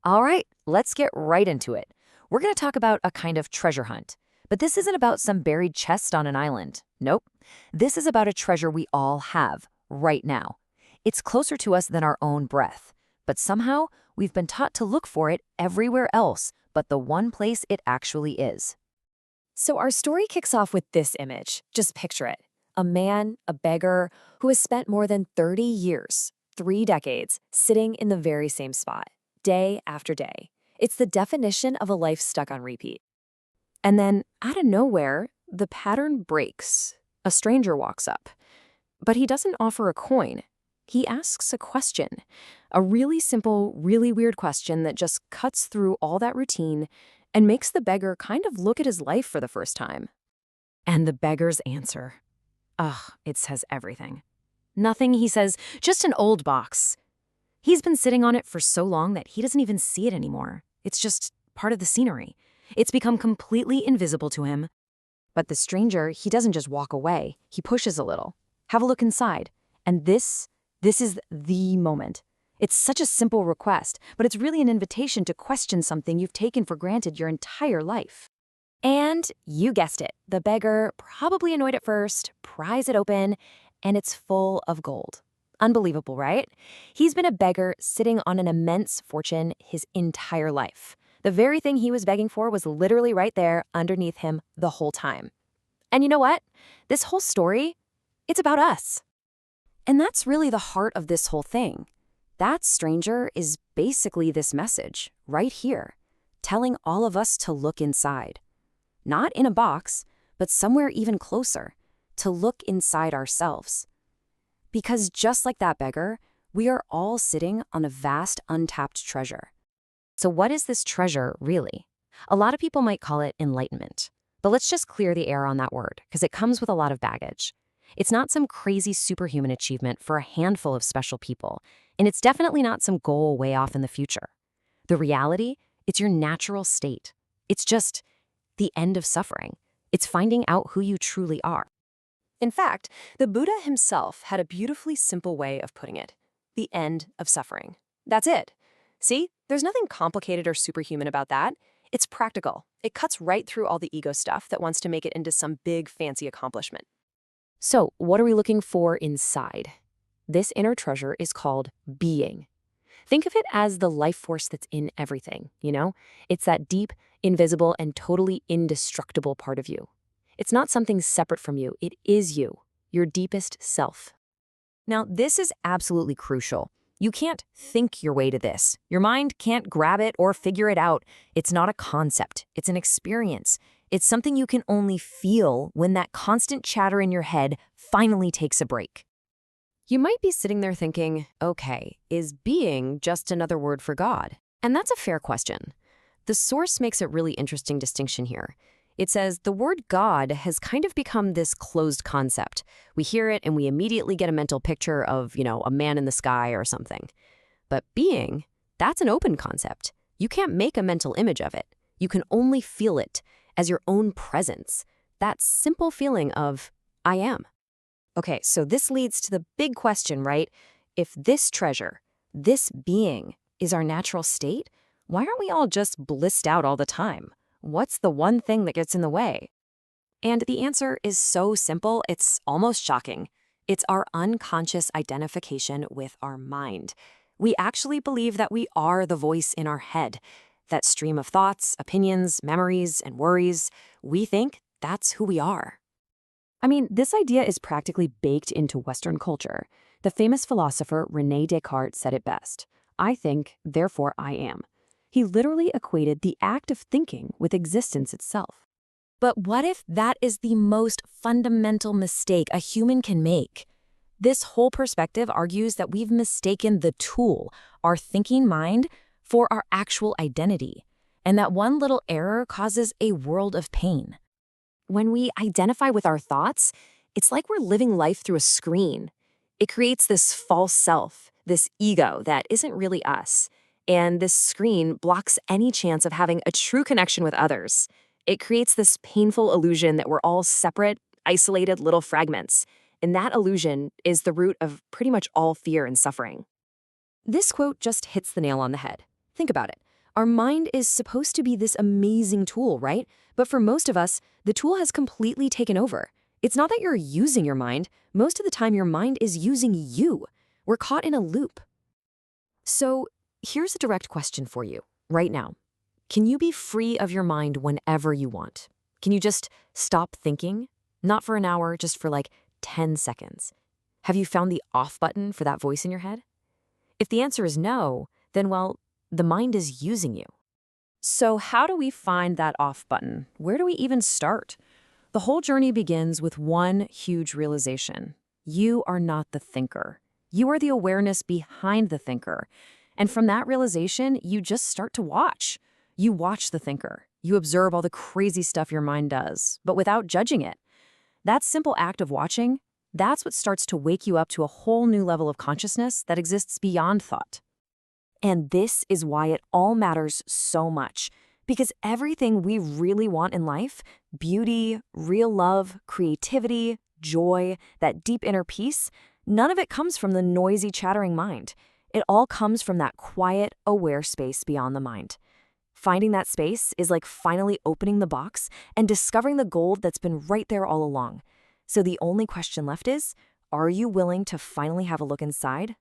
All right, let's get right into it. We're going to talk about a kind of treasure hunt. But this isn't about some buried chest on an island. Nope. This is about a treasure we all have, right now. It's closer to us than our own breath. But somehow, we've been taught to look for it everywhere else but the one place it actually is. So our story kicks off with this image. Just picture it. A man, a beggar, who has spent more than 30 years, 3 decades, sitting in the very same spot, day after day. It's the definition of a life stuck on repeat. And then, out of nowhere, the pattern breaks. A stranger walks up. But he doesn't offer a coin. He asks a question. A really simple, really weird question that just cuts through all that routine and makes the beggar kind of look at his life for the first time. And the beggar's answer. Ugh, it says everything. Nothing, he says, just an old box. He's been sitting on it for so long that he doesn't even see it anymore. It's just part of the scenery. It's become completely invisible to him. But the stranger, he doesn't just walk away. He pushes a little. Have a look inside. And this is the moment. It's such a simple request, but it's really an invitation to question something you've taken for granted your entire life. And you guessed it, the beggar, probably annoyed at first, pries it open, and it's full of gold. Unbelievable, right? He's been a beggar sitting on an immense fortune his entire life. The very thing he was begging for was literally right there underneath him the whole time. And you know what? This whole story, it's about us. And that's really the heart of this whole thing. That stranger is basically this message, right here, telling all of us to look inside. Not in a box, but somewhere even closer, to look inside ourselves. Because just like that beggar, we are all sitting on a vast untapped treasure. So what is this treasure really? A lot of people might call it enlightenment. But let's just clear the air on that word, because it comes with a lot of baggage. It's not some crazy superhuman achievement for a handful of special people, and it's definitely not some goal way off in the future. The reality, it's your natural state. It's just the end of suffering. It's finding out who you truly are. In fact, the Buddha himself had a beautifully simple way of putting it. The end of suffering. That's it. See, there's nothing complicated or superhuman about that. It's practical. It cuts right through all the ego stuff that wants to make it into some big, fancy accomplishment. So, what are we looking for inside? This inner treasure is called being. Think of it as the life force that's in everything, you know? It's that deep, invisible, and totally indestructible part of you. It's not something separate from you. It is you, your deepest self. Now, this is absolutely crucial. You can't think your way to this. Your mind can't grab it or figure it out. It's not a concept. It's an experience. It's something you can only feel when that constant chatter in your head finally takes a break. You might be sitting there thinking, okay, is being just another word for God? And that's a fair question. The source makes a really interesting distinction here. It says the word God has kind of become this closed concept. We hear it and we immediately get a mental picture of, a man in the sky or something. But being, that's an open concept. You can't make a mental image of it. You can only feel it as your own presence. That simple feeling of, I am. Okay, so this leads to the big question, right? If this treasure, this being, is our natural state, why aren't we all just blissed out all the time? What's the one thing that gets in the way? And the answer is so simple, it's almost shocking. It's our unconscious identification with our mind. We actually believe that we are the voice in our head. That stream of thoughts, opinions, memories, and worries, we think that's who we are. I mean, this idea is practically baked into Western culture. The famous philosopher René Descartes said it best. I think, therefore I am. He literally equated the act of thinking with existence itself. But what if that is the most fundamental mistake a human can make? This whole perspective argues that we've mistaken the tool, our thinking mind, for our actual identity, and that one little error causes a world of pain. When we identify with our thoughts, it's like we're living life through a screen. It creates this false self, this ego that isn't really us. And this screen blocks any chance of having a true connection with others. It creates this painful illusion that we're all separate, isolated little fragments. And that illusion is the root of pretty much all fear and suffering. This quote just hits the nail on the head. Think about it. Our mind is supposed to be this amazing tool, right? But for most of us, the tool has completely taken over. It's not that you're using your mind. Most of the time, your mind is using you. We're caught in a loop. So here's a direct question for you right now. Can you be free of your mind whenever you want? Can you just stop thinking? Not for an hour, just for like 10 seconds. Have you found the off button for that voice in your head? If the answer is no, then well, the mind is using you. So how do we find that off button? Where do we even start? The whole journey begins with one huge realization. You are not the thinker. You are the awareness behind the thinker. And from that realization, you just start to watch. You watch the thinker. You observe all the crazy stuff your mind does, but without judging it. That simple act of watching, that's what starts to wake you up to a whole new level of consciousness that exists beyond thought. And this is why it all matters so much. Because everything we really want in life, beauty, real love, creativity, joy, that deep inner peace, none of it comes from the noisy, chattering mind. It all comes from that quiet, aware space beyond the mind. Finding that space is like finally opening the box and discovering the gold that's been right there all along. So the only question left is, are you willing to finally have a look inside